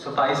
27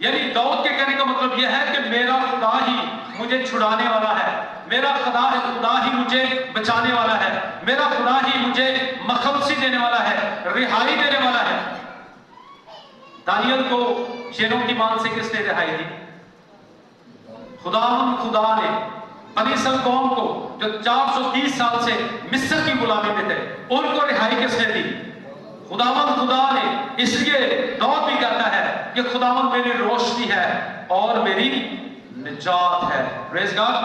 یعنی داؤد کے کہنے کا مطلب یہ ہے کہ میرا خدا ہی مجھے چھڑانے والا ہے، میرا خدا ہی مجھے بچانے والا ہے، میرا خدا ہی مجھے مخلصی دینے والا ہے، رہائی دینے والا ہے۔ دانیل کو شیروں کی مان سے کس نے رہائی دی؟ خدا نے بنی اسرائیل قوم کو جو 430 سال سے مصر کی غلامی میں تھے، ان کو رہائی کس نے دی؟ خدا نے۔ اس لیے داؤد بھی کہتا ہے کہ خداوند میری روشنی ہے اور میری نجات ہے۔ پریز گاڈ۔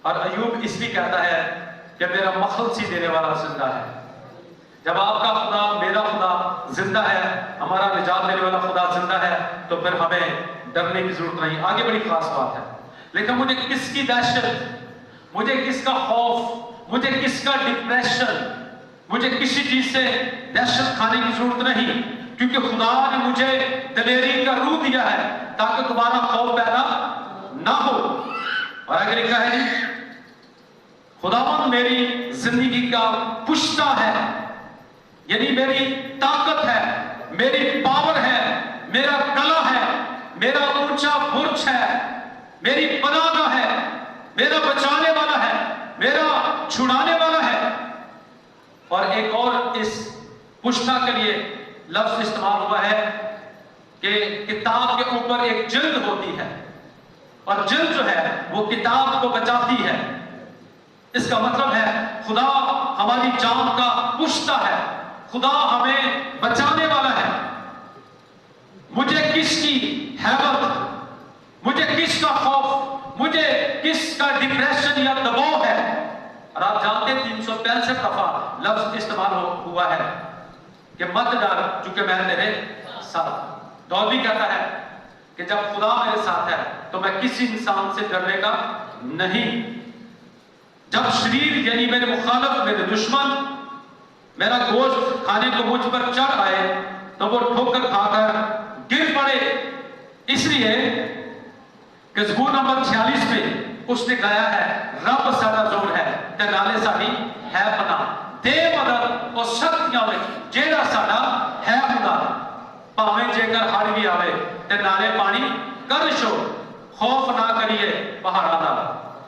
اور ایوب اس لیے کہتا ہے کہ میرا مخلصی دینے والا زندہ ہے۔ جب آپ کا خدا، میرا خدا زندہ ہے، ہمارا نجات دینے والا خدا زندہ ہے، تو پھر ہمیں ڈرنے کی ضرورت نہیں۔ آگے بڑی خاص بات ہے، لیکن مجھے کس کی دہشت، مجھے کس کا خوف، مجھے کس کا ڈپریشن، مجھے کسی چیز سے دہشت کھانے کی ضرورت نہیں، کیونکہ خدا نے مجھے دلیری کا روح دیا ہے تاکہ تمہارا خوف پیدا نہ ہو۔ اور آگے لکھا ہے خداوند میری زندگی کا پشتا ہے، یعنی میری طاقت ہے، میری پاور ہے، میرا کلا ہے، میرا اونچا برج ہے، میری پناہ گاہ ہے، میرا بچانے والا ہے، میرا چھڑانے والا ہے۔ اور ایک اور اس پشتا کے لیے لفظ استعمال ہوا ہے کہ کتاب کے اوپر ایک جلد ہوتی ہے، اور جلد جو ہے وہ کتاب کو بچاتی ہے۔ اس کا مطلب ہے خدا ہماری جان کا پشتا ہے، خدا ہمیں بچانے والا ہے۔ مجھے کس کی ہیبت، مجھے کس کا خوف، مجھے کس کا ڈپریشن یا دباؤ ہے؟ اور آپ جانتے 365 دفعہ لفظ استعمال ہوا ہے کہ مت ڈر چونکہ میں تیرے ساتھ۔ داؤد بھی کہتا ہے کہ جب خدا میرے ساتھ ہے تو میں کسی انسان سے ڈرنے کا نہیں۔ جب شریر یعنی میرے مخالف، میرے دشمن میرا گوشت کھانے کو مجھ پر چڑھ آئے تو وہ ٹھوکر کھا کر گر پڑے۔ اس لیے کہ زبور نمبر 46 میں اس نے گایا ہے، رب ساڈا زور ہے تے نالے ساڈی ہے پناہ، دے مدد اور شکتیاں میں جیڑا ساڈا ہے خدا، پاویں جے کر ہڑ بھی آوے تے نالے پانی کر چھوڑ، خوف نہ کریے پہاڑاں دا۔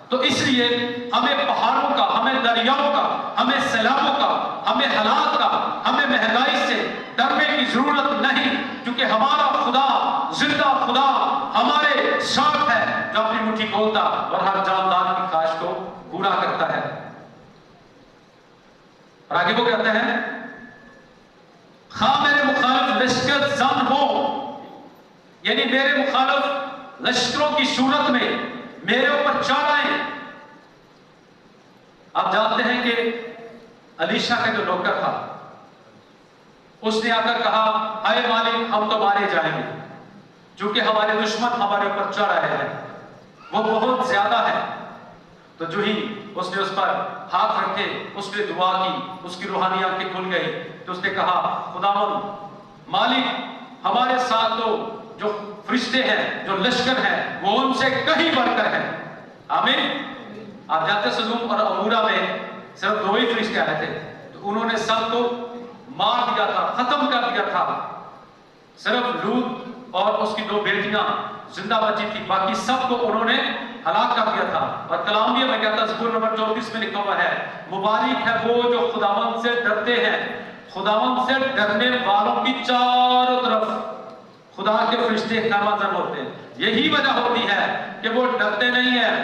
تو اس لیے ہمیں پہاڑوں کا، ہمیں دریاؤں کا، ہمیں سیلابوں کا، ہمیں حالات کا، ہمیں مہنگائی سے ڈرنے کی ضرورت نہیں، کیونکہ ہمارا خدا زندہ خدا ہمارے ساتھ ہے، جو اپنی مٹھی کھولتا اور ہر جاندار کی خواہش کو پورا کرتا ہے۔ اور آگے وہ کہتے ہیں خواہ میرے مخالف لشکر زن ہو، یعنی میرے مخالف لشکروں کی صورت میں میرے اوپر چڑھ آئے۔ آپ جانتے ہیں کہ الیشا کا جو نوکر تھا، اس نے آ کر کہا اے مالک ہم تو مارے جائیں گے، چونکہ ہمارے دشمن ہمارے اوپر چڑھ آئے ہیں، وہ بہت زیادہ ہے۔ تو جو ہی اس نے اس پر ہاتھ رکھے، اس نے دعا کی، اس کی روحانی آنکھیں کھل گئی، تو اس نے کہا خداوند مالک ہمارے ساتھ تو جو فرشتے ہیں، جو لشکر ہیں، وہ ان سے کہیں بڑھ کر ہیں۔ آمین۔ آپ جانتے سدوم اور عمورہ میں صرف 2 ہی فرشتے آئے تھے، تو انہوں نے سب کو مار دیا تھا، ختم کر دیا تھا۔ صرف لوط اور اس کی 2 بیٹیاں زندہ بچی تھی، باقی سب کو انہوں نے ہلاک کر دیا تھا۔ اور کلامیا میں کہتا زبور نمبر 34 میں لکھا ہوا ہے مبارک ہے وہ جو خداوند سے ڈرتے ہیں۔ خداوند سے ڈرنے والوں کی چاروں طرف خدا کے فرشتے خیمہ ہوتے ہیں۔ یہی وجہ ہوتی ہے کہ وہ ڈرتے نہیں ہیں،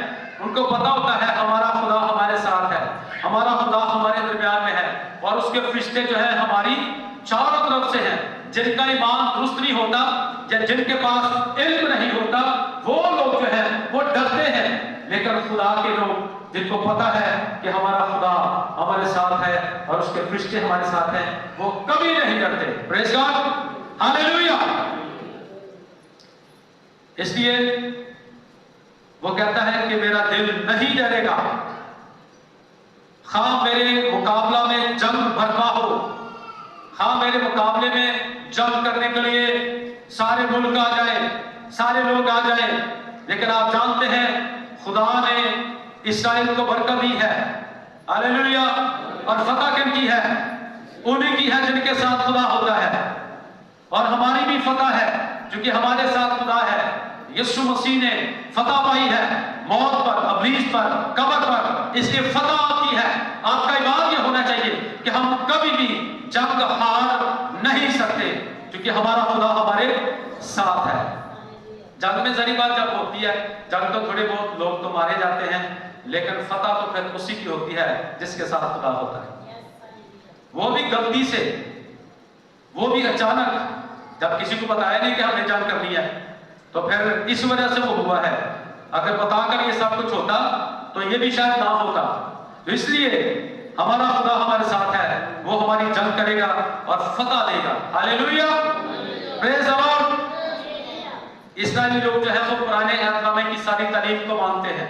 ان کو پتا ہوتا ہے ہمارا خدا ہمارے ساتھ ہے، ہمارا خدا ہمارے درمیان میں ہے، اور اس کے فرشتے جو ہیں ہماری چاروں طرف سے ہیں۔ جن کا ایمان درست نہیں ہوتا یا جن کے پاس علم نہیں ہوتا، وہ لوگ جو ہیں وہ ڈرتے ہیں، لیکن خدا کے لوگ جن کو پتا ہے کہ ہمارا خدا ہمارے ساتھ ہے اور اس کے فرشتے ہمارے ساتھ ہیں، وہ کبھی نہیں ڈرتے۔ پریز گاڈ، ہاللیلویہ۔ اس لیے وہ کہتا ہے کہ میرا دل نہیں ڈرے گا، خواہ میرے مقابلہ میں جنگ برپا ہو، خواہ میرے مقابلے میں جنگ کرنے کے لیے سارے ملک آ جائیں، سارے لوگ آ جائیں، لیکن آپ جانتے ہیں خدا نے اسرائیل کو برکت دی ہے، ہاللیلویہ، اور فتح کن کی ہے؟ انہیں کی ہے جن کے ساتھ خدا ہوتا ہے، اور ہماری بھی فتح ہے چونکہ ہمارے ساتھ خدا ہے. یسوع مسیح نے فتح پائی ہے موت پر، ابلیس پر، قبر پر، اس لیے فتح آتی ہے. آپ کا ایمان یہ ہونا چاہیے کہ ہم کبھی بھی جنگ ہار نہیں سکتے کیونکہ ہمارا خدا ہمارے ساتھ ہے. جنگ میں ذری بات جب ہوتی ہے، جنگ تو تھوڑے بہت لوگ تو مارے جاتے ہیں، لیکن فتح تو پھر اسی کی ہوتی ہے جس کے ساتھ خدا ہوتا ہے. وہ بھی غلطی سے، وہ بھی اچانک، جب کسی کو بتایا نہیں کہ ہم نے جنگ کرنی ہے، تو پھر اس وجہ سے وہ ہوا ہے. اگر بتا کر یہ سب کچھ ہوتا تو یہ بھی شاید نہ ہوتا. تو اس لیے ہمارا خدا ہمارے ساتھ ہے، وہ ہماری جنگ کرے گا اور فتح دے گا. ہاللیلویا، پریز دی لارڈ. اسرائیلی لوگ جو ہے وہ پرانے عہد نامے کی ساری تعلیم کو مانتے ہیں.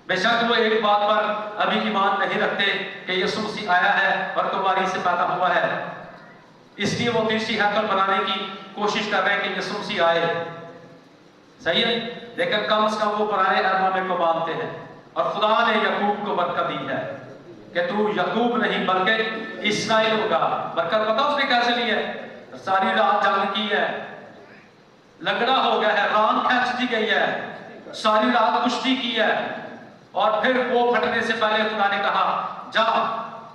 بے شک وہ ایک بات پر ابھی ایمان نہیں رکھتے کہ یسوع مسیح آیا ہے اور کماری سے پیدا ہوا ہے. اس لیے وہ تیسری ہیکل بنانے کی کوشش کر رہے ہیں کہ یسوع مسیح آئے. صحیح ہے، لیکن کم از کم وہ پرانے عہد نامے کو مانتے ہیں. اور خدا نے یعقوب کو برکت دی ہے کہ تو یعقوب نہیں بلکہ اسرائیل ہوگا. برکت پتہ اس نے کیسے لی ہے؟ ساری رات جنگ کی ہے، لنگڑا ہو گیا ہے، ران کھینچ دی گئی ہے، ساری رات کشتی کی ہے، اور پھر وہ پھٹنے سے پہلے خدا نے کہا جا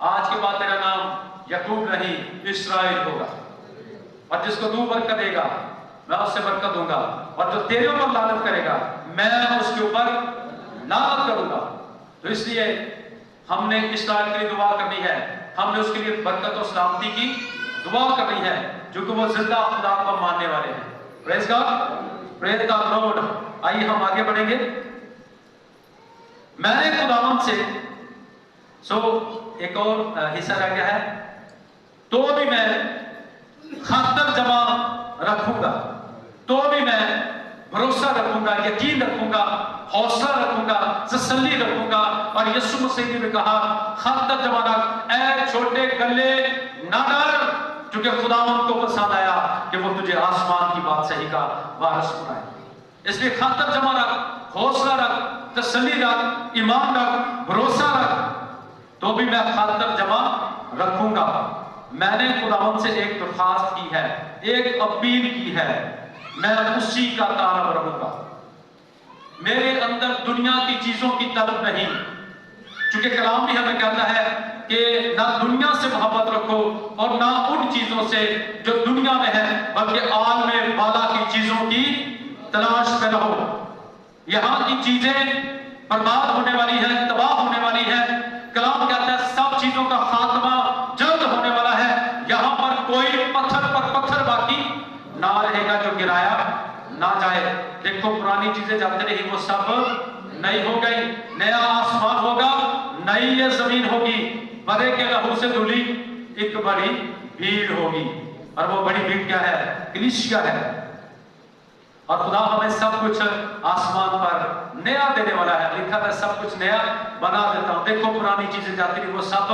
آج کے بعد تیرا نام یعقوب نہیں اسرائیل ہوگا، اور جس کو تو برکت دے گا میں اس سے برکت دوں گا، اور جو تیرے اوپر لعنت کرے گا میں اس کے اوپر لعنت کروں گا. تو اس لیے ہم نے اسرائیل کے لیے دعا کرنی ہے، ہم نے اس کے لیے برکت و سلامتی کی دعا کرنی ہے، جو کہ وہ زندہ خدا کو ماننے والے ہیں. پریز گاڈ، پریز دی لارڈ. آئیے ہم آگے بڑھیں گے. میں نے خداوند سے ایک اور حصہ رہ گیا ہے، تو بھی میں خاطر جمع رکھوں گا، تو بھی میں بھروسہ رکھوں گا، یقین رکھوں گا، حوصلہ رکھوں گا، تسلی رکھوں گا. اور یسوع مسیح نے کہا خاطر جمع رکھ اے چھوٹے گلے نہ ڈر، کیونکہ خداوند کو پسند آیا کہ وہ تجھے آسمان کی بادشاہی کا وارث بنائے. اس لیے خاطر جمع رکھ، حوصلہ رکھ، تسلی رکھ، ایمان رکھ، بھروسہ رکھ، تو بھی میں خاطر جمع رکھوں گا. میں نے خداوند سے ایک درخواست کی ہے، ایک اپیل کی ہے، میں اسی کا طالب رہوں گا. میرے اندر دنیا کی چیزوں کی طلب نہیں، چونکہ کلام بھی ہمیں کہتا ہے کہ نہ دنیا سے محبت رکھو اور نہ ان چیزوں سے جو دنیا میں ہے، بلکہ عالم بالا کی چیزوں کی تلاش میں رہو. یہاں کی چیزیں برباد ہونے والی ہیں، تباہ ہونے والی ہیں. کلام کہتا ہے سب چیزوں کا خاتمہ جلد ہونے والا ہے. یہاں پر کوئی پتھر پر پتھر باقی نہ رہے گا جو گرایا نہ جائے. دیکھو پرانی چیزیں جاتے رہی، وہ سب نئی ہو گئی. نیا آسمان ہوگا، نئی یہ زمین ہوگی، برے کے لہو سے دھلی ایک بڑی بھیڑ ہوگی. اور وہ بڑی بھیڑ کیا ہے؟ کلیسیا ہے. اور خدا ہمیں سب کچھ آسمان پر نیا دینے والا ہے. لکھا ہے سب کچھ نیا بنا دیتا ہوں. دیکھو پرانی چیزیں جاتی رہی، وہ سب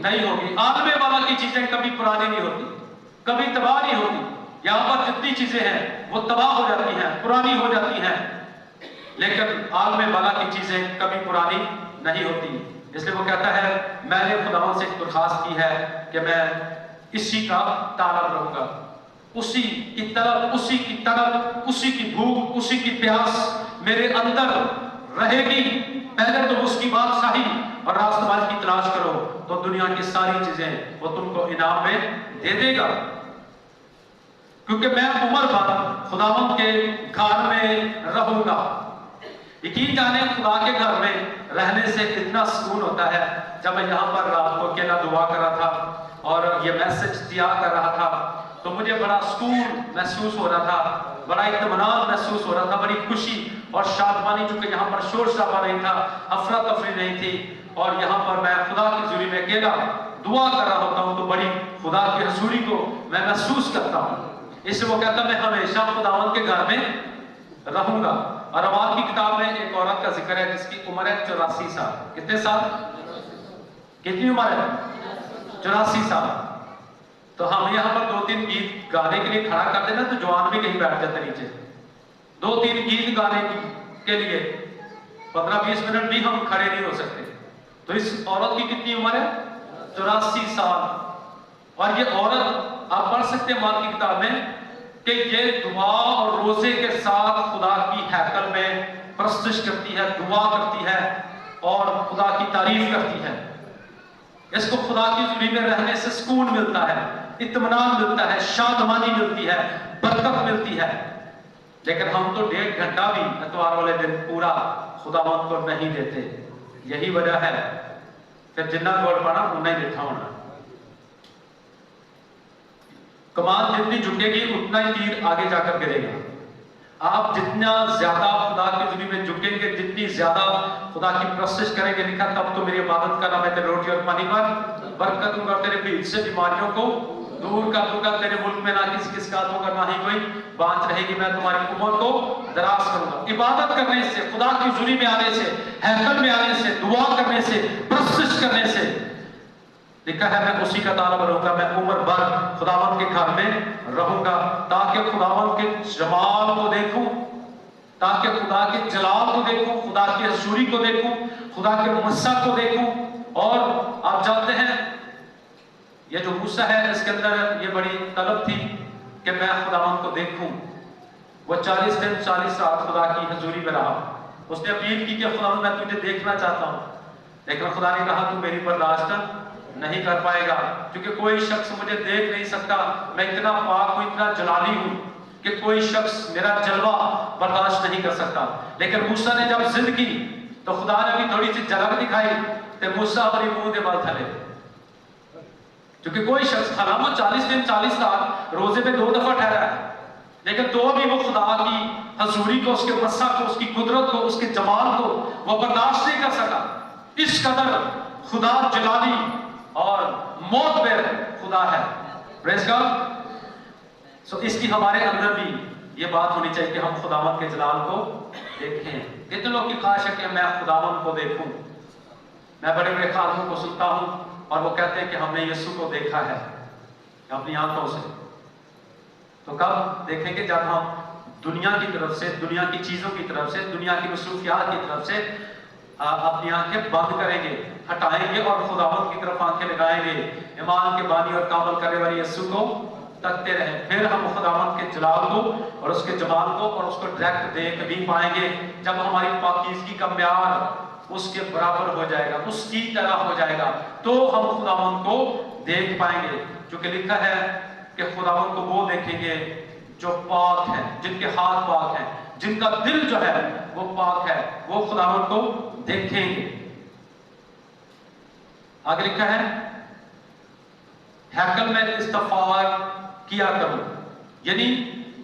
نئی ہوگی. عالم والا کی چیزیں کبھی پرانی نہیں ہوتی، کبھی تباہ نہیں ہوتی. یہاں پر جتنی چیزیں ہیں وہ تباہ ہو جاتی ہیں، پرانی ہو جاتی ہیں، لیکن عالم والا کی چیزیں کبھی پرانی نہیں ہوتی. اس لیے وہ کہتا ہے میں نے خداوند سے ایک درخواست کی ہے کہ میں اسی کا طالب رہوں گا. اسی کی طلب، اسی کی طلب، اسی کی بھوک، اسی کی پیاس میرے اندر رہے گی. پہلے تم اس کی بادشاہی اور راست باز کی تلاش کرو تو دنیا کی ساری چیزیں وہ تم کو انعام میں دے دے گا. کیونکہ میں عمر بھر خداوند کے گھر میں رہوں گا. یقین جانے خدا کے گھر میں رہنے سے اتنا سکون ہوتا ہے. جب میں یہاں پر رات کو اکیلا دعا کر رہا تھا اور یہ میسج تیار کر رہا تھا تو مجھے بڑا سکون محسوس ہو رہا تھا، بڑا اطمینان محسوس ہو رہا تھا، بڑی خوشی اور شادمانی. چونکہ یہاں پر شور شرابہ نہیں تھا، افراتفری نہیں تھی، اور یہاں پر میں خدا کی حضوری میں اکیلا دعا کر رہا ہوتا ہوں تو بڑی خدا کی حضوری کو میں محسوس کرتا ہوں. اس لیے وہ کہتا میں ہمیشہ خداوند کے گھر میں رہوں گا. اور اعمال کی کتاب میں ایک عورت کا ذکر ہے جس کی عمر ہے 84 سال. کتنے سال؟ کتنی عمر ہے؟ 84 سال. تو ہم یہاں پر 2-3 گیت گانے کے لیے کھڑا کر دینا تو جوان بھی کہیں بیٹھ جاتے نیچے. 2-3 گیت گانے کے لیے 15-20 منٹ بھی ہم کھڑے نہیں ہو سکتے. تو اس عورت کی کتنی عمر ہے؟ 84 سال. اور یہ عورت آپ پڑھ سکتے ہیں مال کی کتاب میں کہ یہ دعا اور روزے کے ساتھ خدا کی ہیکل میں پرستش کرتی ہے، دعا کرتی ہے اور خدا کی تعریف کرتی ہے۔ اس کو خدا کی حضوری میں رہنے سے سکون ملتا ہے، اطمینان ملتا ہے، شادمانی ملتی ہے، برکت ملتی ہے۔ لیکن ہم تو 1.5 گھنٹہ بھی اتوار والے دن پورا خداوند کو نہیں دیتے۔ یہی وجہ ہے کہ جنہ گوڑ پانا انہیں دیکھا ہونا۔ کمان جتنی جھکے گی اتنا ہی تیر آگے جا کر گرے گا۔ آپ جتنا زیادہ خدا کی حضوری میں جھکیں گے، جتنی زیادہ خدا کی پرستش کریں گے، لکھا تب تو میری عبادت کرنا، میں تیرے روٹی اور پانی پر برکت دوں گا، تیرے بیچ سے بیماریوں کو دور کر دوں گا، تیرے ملک میں نہ کسی کا ہوگا، نہ ہی کوئی بانچ رہے گی، میں تمہاری عمر کو دراز کروں گا۔ عبادت کرنے سے، خدا کی حضوری میں آنے سے، ہیکل میں آنے سے، دعا کرنے سے، پرستش کرنے سے، لکھا ہے میں اسی کا طالب رہوں گا، میں عمر بھر خداوند کے گھر میں رہوں گا، تاکہ خداوند کے جمال کو دیکھوں، تاکہ خدا کے جلال کو دیکھوں، خدا کی حضوری کو دیکھوں، خدا کے مسا کو دیکھوں۔ اور آپ جانتے ہیں یہ جو موسیٰ ہے، اس کے اندر یہ بڑی طلب تھی کہ میں خداوند کو دیکھوں۔ وہ 40 دن 40 رات خدا کی حضوری میں رہا۔ اس نے اپیل کی کہ خداوند میں تجھے دیکھنا چاہتا ہوں، لیکن خدا نے کہا تو میری برداشت نہیں کر پائے گا، کیونکہ کوئی شخص مجھے دیکھ نہیں سکتا، میں اتنا پاک ہوں، اتنا جلالی ہوں کہ کوئی شخص میرا جلوہ برداشت نہیں کر سکتا۔ لیکن موسیٰ نے جب ضد کی تو خدا نے بھی تھوڑی سی جھلک دکھائی کہ موسیٰ اپنی منہ دے بال تھلے، کیونکہ کوئی شخص، حالانکہ 40 دن 40 رات روزے میں 2 دفعہ ٹھہرا ہے، لیکن تو بھی وہ خدا کی حضوری کو، اس کے مسا کو، اس کی قدرت کو، اس کے جمال کو وہ برداشت نہیں کر سکا۔ اس قدر خدا جلالی اور معتبر خدا ہے۔ پریز گاڈ۔ سو اس کی ہمارے اندر بھی یہ بات ہونی چاہیے کہ ہم خداوند کے جلال کو دیکھیں۔ کتنے لوگ کی خواہش ہے کہ میں خداوند کو دیکھوں؟ میں بڑے بڑے خادموں کو سنتا ہوں اور وہ کہتے ہیں کہ ہم نے یسوع کو دیکھا ہے اپنی آنکھوں سے۔ تو کب دیکھیں گے؟ جب ہم دنیا کی طرف سے، دنیا کی چیزوں کی طرف سے، دنیا کی مصروفیات کی طرف سے اپنی آنکھیں بند کریں گے، ہٹائیں گے اور خداوند کی طرف آنکھیں لگائیں گے، ایمان کے بانی اور کامل کرنے والے یسوع کو تکتے رہیں۔ پھر ہم خداوند کے جلال کو اور اس کے جمال کو اور اس کو ڈائریکٹ دیکھ بھی پائیں گے، جب ہماری پاکیزگی کا معیار اس کے برابر ہو جائے گا، اس کی طرح ہو جائے گا، تو ہم خداوند کو دیکھ پائیں گے۔ کیونکہ لکھا ہے کہ خداوند کو وہ دیکھیں گے جو پاک ہیں، جن کے ہاتھ پاک ہیں، جن کا دل جو ہے وہ پاک ہے، وہ خداوند کو دیکھیں گے۔ آگے لکھا ہے ہیکل میں استغفار کیا کرو، یعنی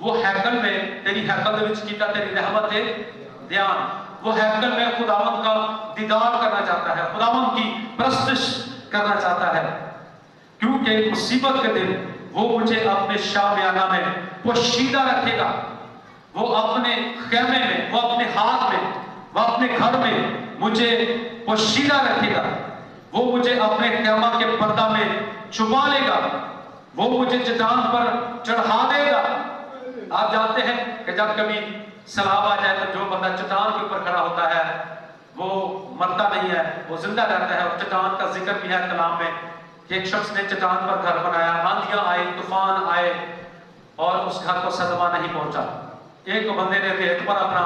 وہ ہیکل میں، تیری ہیکل دے وچ کیتا تیری رحمت ہے دھیان، وہ ہیکل میں خداوند کا دیدار کرنا چاہتا ہے، خداوند کی پرستش کرنا چاہتا ہے، کیونکہ مصیبت کے دن وہ مجھے اپنے شامیانہ میں پوشیدہ رکھے گا، وہ اپنے خیمے میں، وہ اپنے ہاتھ میں، وہ اپنے گھر میں مجھے پوشیدہ رکھے گا، وہ مجھے اپنے خیمہ کے پردہ میں چھپا لے گا، وہ مجھے چٹان پر چڑھا دے گا۔ آپ جانتے ہیں کہ جب کبھی سیلاب آ جائے تو جو بندہ چٹان کے اوپر کھڑا ہوتا ہے وہ مرتا نہیں ہے، وہ زندہ رہتا ہے۔ اور چٹان کا ذکر بھی ہے کلام میں کہ ایک شخص نے چٹان پر گھر بنایا، آندھیاں آئی، طوفان آئے اور اس گھر کو صدمہ نہیں پہنچا۔ ایک بندے نے ریت پر اپنا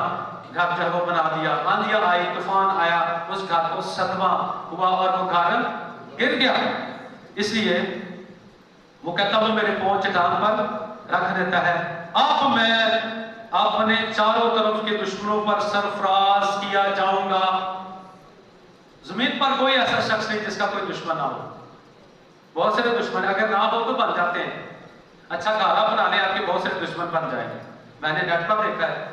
گھر جو ہے وہ بنا دیا، آندھیاں آئی، طوفان آیا، اس گھر کو صدمہ ہوا اور وہ گھر گر گیا۔ اس لیے وہ کہتا وہ میرے پاؤں چٹان پر رکھ دیتا ہے، اب میں اپنے چاروں طرف کے دشمنوں پر سرفراز کیا جاؤں گا۔ زمین پر کوئی ایسا شخص نہیں جس کا کوئی دشمن نہ ہو، بہت سارے دشمن، اگر نہ ہو تو بن جاتے ہیں۔ اچھا گھر بنا لے، آپ کے بہت سارے دشمن بن جائیں گے۔ میں نے نیٹ پر دیکھا ہے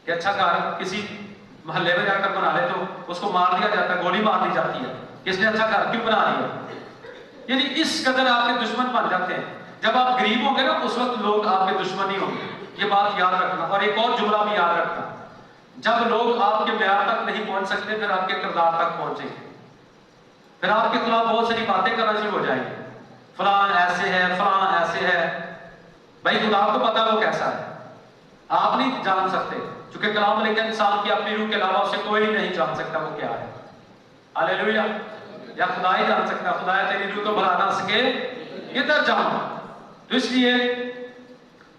کہ اچھا گھر کسی محلے میں جا کر بنا لے تو اس کو مار دیا جاتا ہے، گولی مار دی جاتی ہے، کس نے اچھا گھر کیوں بنا لیا؟ یعنی اس قدر آپ کے دشمن بن جاتے ہیں۔ جب آپ غریب ہوں گے نا اس وقت لوگ آپ کے دشمن ہی ہوں گے، یہ بات یاد رکھنا۔ اور ایک اور جملہ بھی یاد رکھنا، جب لوگ آپ کے معیار تک نہیں پہنچ سکتے پھر آپ کے کردار تک پہنچیں گے، پھر آپ کے خلاف بہت ساری باتیں کرنا شروع ہو جائیں گے، فلاں ایسے ہے، فلاں ایسے ہے۔ بھائی خدا کو پتا وہ کیسا ہے، آپ نہیں جان سکتے، چونکہ کلام لکھا انسان کی اپنی روح کے علاوہ اسے کوئی نہیں جان سکتا وہ کیا ہے۔ ہاللیلویا۔ یا خدا ہی جان سکتا، خدا تیری روح کو بھلا نہ سکے ادھر جاؤ۔ تو اس لیے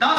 10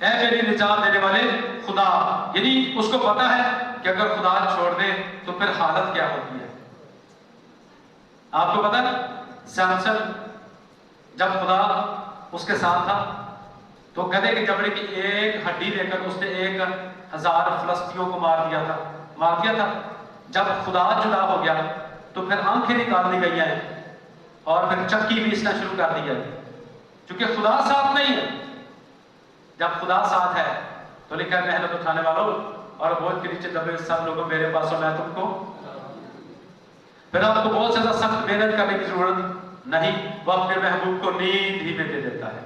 اے میری نجات دینے والے خدا. یعنی اس کو پتا ہے کہ اگر خدا چھوڑ دے تو پھر حالت کیا ہوتی ہے. آپ کو پتا ہے سیمسن جب خدا اس کے ساتھ تھا تو گدھے کے چمڑے کی ایک ہڈی لے کر اس نے 1000 فلسطینیوں کو مار دیا تھا. جب خدا جدا ہو گیا تو پھر آنکھیں نکال دی گئی ہیں اور پھر چکی پیسنا شروع کر دی ہے کیونکہ خدا ساتھ نہیں ہے. جب خدا ساتھ ہے تو لکھا ہے محنت اٹھانے والوں اور بوجھ کے نیچے دبے سب لوگوں میرے پاس ہو میں تم کو. پھر آپ کو بہت زیادہ سخت محنت کرنے کی ضرورت نہیں, وہ اپنے محبوب کو نیند ہی میں دے دیتا ہے.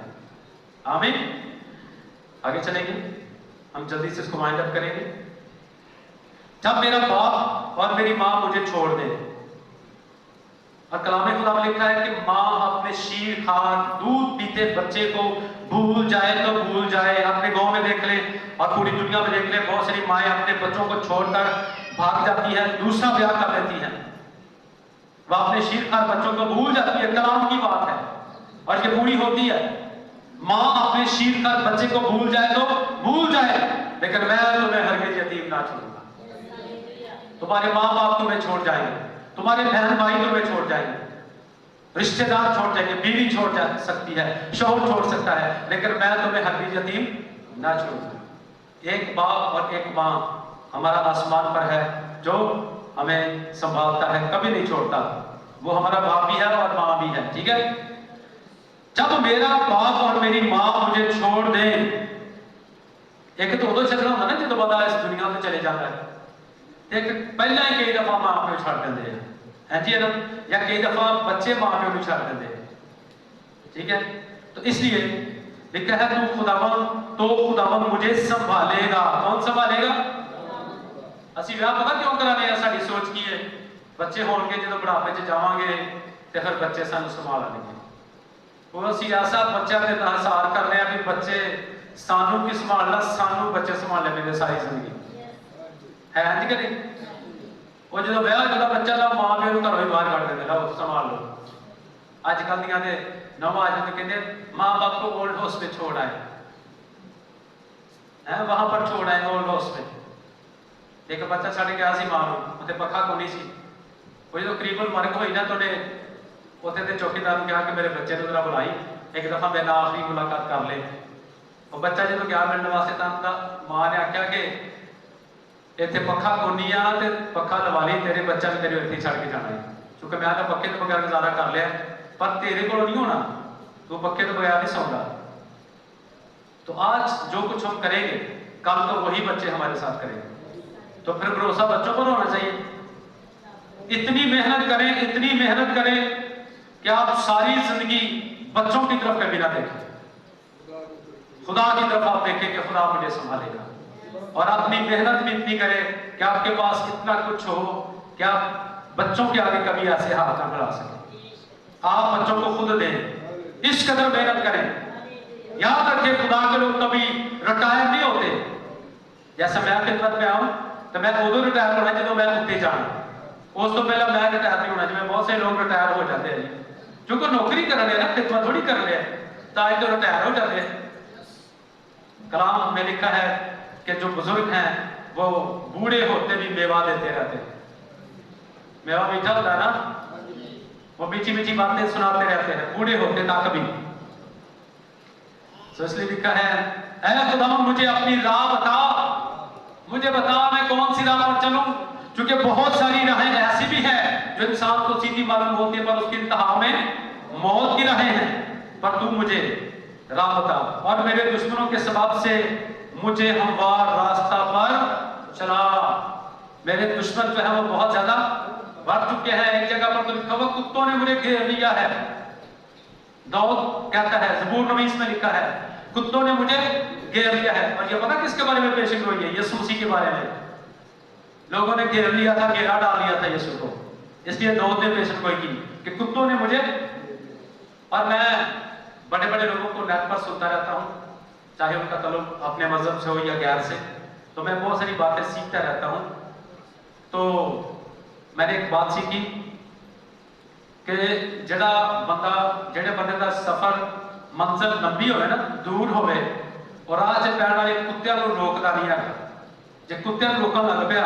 آمین. آگے چلیں گے, ہم جلدی سے اس کو وائنڈ اپ کریں گے. جب میرا باپ اور میری ماں مجھے چھوڑ دے, اور کلام خدا میں لکھا ہے کہ ماں اپنے شیر خوار دودھ پیتے بچے کو بھول جائے تو بھول جائے. اپنے گاؤں میں دیکھ لیں اور پوری دنیا میں دیکھ لیں, بہت ساری مائیں اپنے بچوں کو چھوڑ کر بھاگ جاتی ہیں, دوسرا بیاہ کر لیتی ہیں. وہ اپنے شیر خوار بچوں کو بھول جاتی ہے. کلام کی بات ہے اور یہ پوری ہوتی ہے. ماں اپنے شیر خوار بچے کو بھول جائے تو بھول جائے, لیکن میں تمہیں ہرگز یتیم نہ چھوڑوں گا. تمہارے ماں باپ تمہیں چھوڑ جائیں گے, تمہارے بہن بھائی تمہیں چھوڑ جائیں گے, رشتہ دار چھوڑ جائیں گے, بیوی چھوڑ جا سکتی ہے, شوہر چھوڑ سکتا ہے, لیکن میں تمہیں ہرگز یتیم نہ چھوڑوں گا. ایک باپ اور ایک ماں ہمارا آسمان پر ہے جو ہمیں سنبھالتا ہے, کبھی نہیں چھوڑتا. وہ ہمارا باپ بھی ہے اور ماں بھی ہے. ٹھیک ہے. جب میرا باپ اور میری ماں مجھے چھوڑ دیں, ایک تو ادو چلنا ہوتا نا جدو بندہ اس دنیا سے چلے جاتا ہے, ایک پہلے ہی کئی دفعہ ماں پیو چھڑ دیں ہیں جی نا, یا کئی دفعہ بچے ماں پیو کو چھڑ دیں. ٹھیک ہے. تو اس لیے لکھا ہے تو خداوند مجھے سنبھالے گا. کون سنبھالے گا؟ اسی ویاہ پتا کیوں کرانے ہیں, ساری سوچ کی ہے بچے ہون کے جدو بڑھاپے چ جاواں گے تے پھر بچے سانو سنبھال لیں گے. وہ اسی ایسا بچہ نے تحسار کر رہے ہیں کہ بچے سانو کی سنبھالنا, سانو بچے سنبھالنے میں ساری زندگی ہے جی کہ نہیں. وہ جدو ویاہ جدا بچہ دا ماں پیو نوں گھروں ہی باہر کڈ دیندے, لو سنبھال لو. اج کل دیاں دے نواں آج کہتے ماں باپ کو اولڈ ہاؤس میں چھوڑ آئے ہیں, وہاں پر چھوڑ آئے اولڈ ہاؤس میں. ایک بچہ چھڑ گیا سی ماں نوں, تے پکھا کو نہیں سی. وہ جدو قریب المرگ ہوئی نا تو نے اتنے تے چوکیدار نے کہا کہ میرے بچے نوں ذرا بلائی, ایک دفعہ میرے نال آخری ملاقات کر لے. وہ بچہ جدو گیا ملنے واسطے تا ماں نے آخیا کہ اتنے پکھا کونی آ تے پکھا لوا لی, تیرے بچہ بھی تیرے اتنے چھڑ کے جانا ہے, کیونکہ میں تو پکے تو بغیر گزارا کر لیا, پر تیرے کو نہیں ہونا, تو پکے تو بغیر نہیں سوگا. تو آج جو کچھ ہم کریں گے کل تو وہی بچے ہمارے ساتھ کریں گے. تو پھر بھروسہ بچوں پر ہونا چاہیے. اتنی محنت کریں کہ آپ ساری زندگی بچوں کی طرف کبھی نہ دیکھیں, خدا کی طرف آپ دیکھیں کہ خدا مجھے سنبھالے گا. اور اپنی محنت بھی اتنی کریں کہ آپ کے پاس اتنا کچھ ہو کہ آپ بچوں کے آگے کبھی ایسے ہاتھ نہ بڑھا سکیں. آپ بچوں کو خود دیں, اس قدر محنت کریں. یاد رکھیں خدا کے لوگ کبھی ریٹائر نہیں ہوتے. جیسے میں خدمت میں آؤں تو میں ادو ریٹائر ہونا جب میں اتنے جانا, اس تو پہلے میں ریٹائر نہیں ہونا. جی بہت سے لوگ ریٹائر ہو جاتے ہیں کیونکہ نوکری کر رہے ہیں نا, خدمت تھوڑی کر رہے ہیں, تاکہ تو ریٹائر ہو جاتے ہیں. کلام میں لکھا ہے کہ جو بزرگ ہیں وہ بوڑھے ہوتے بھی میوہ دیتے رہتے ہیں. میوہ میٹھا ہوتا ہے نا, وہ میٹھی میٹھی باتیں سناتے رہتے ہیں, بوڑھے ہوتے تک بھی. تو اس لیے لکھا ہے اے خدا مجھے اپنی راہ بتا, مجھے بتا میں کون سی راہ پر چلوں, کیونکہ بہت ساری راہیں ایسی بھی ہیں جو انسان کو سیدھی معلوم ہوتی ہے پر اس کی انتہا میں موت کی راہیں ہیں. پر تو مجھے راہ بتا اور میرے دشمنوں کے سبب سے مجھے ہموار راستہ پر چلا. میرے دشمن جو ہے وہ بہت زیادہ بڑھ چکے ہیں. ایک جگہ پر تو لکھا ہوا کتوں نے مجھے گھیر لیا ہے. داؤد کہتا ہے, زبور نویس میں لکھا ہے کتوں نے مجھے گھیر لیا ہے. اور یہ پتا کس کے بارے میں پیشن گوئی ہے؟ یسوع مسیح کے بارے میں. لوگوں نے گھیر لیا تھا, گھیرا ڈال لیا تھا یسوع کو, اس لیے داؤد نے پیشن گوئی کی کہ کتوں نے مجھے. اور میں بڑے بڑے لوگوں کو نیٹ پر سنتا رہتا ہوں, چاہے ان کا تعلق اپنے مذہب سے ہو یا غیر سے, تو میں بہت ساری باتیں سیکھتا رہتا ہوں. تو میں نے ایک بات سیکھی کہ جڑے بندے کا سفر منزل لمبی ہوئے نا, دور ہوئے, اور راہ 'ਚ ਪੈਣ ਵਾਲੇ ਕੁੱਤਿਆਂ ਨੂੰ ਰੋਕਦਾ ਨਹੀਂ ਹੈ। ਜੇ ਕੁੱਤਿਆਂ ਨੂੰ ਰੋਕਣ ਲੱਗ ਪਿਆ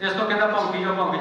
ਇਸ ਤੋਂ ਕਹਿੰਦਾ ਭੌਂਕੀ ਜਾ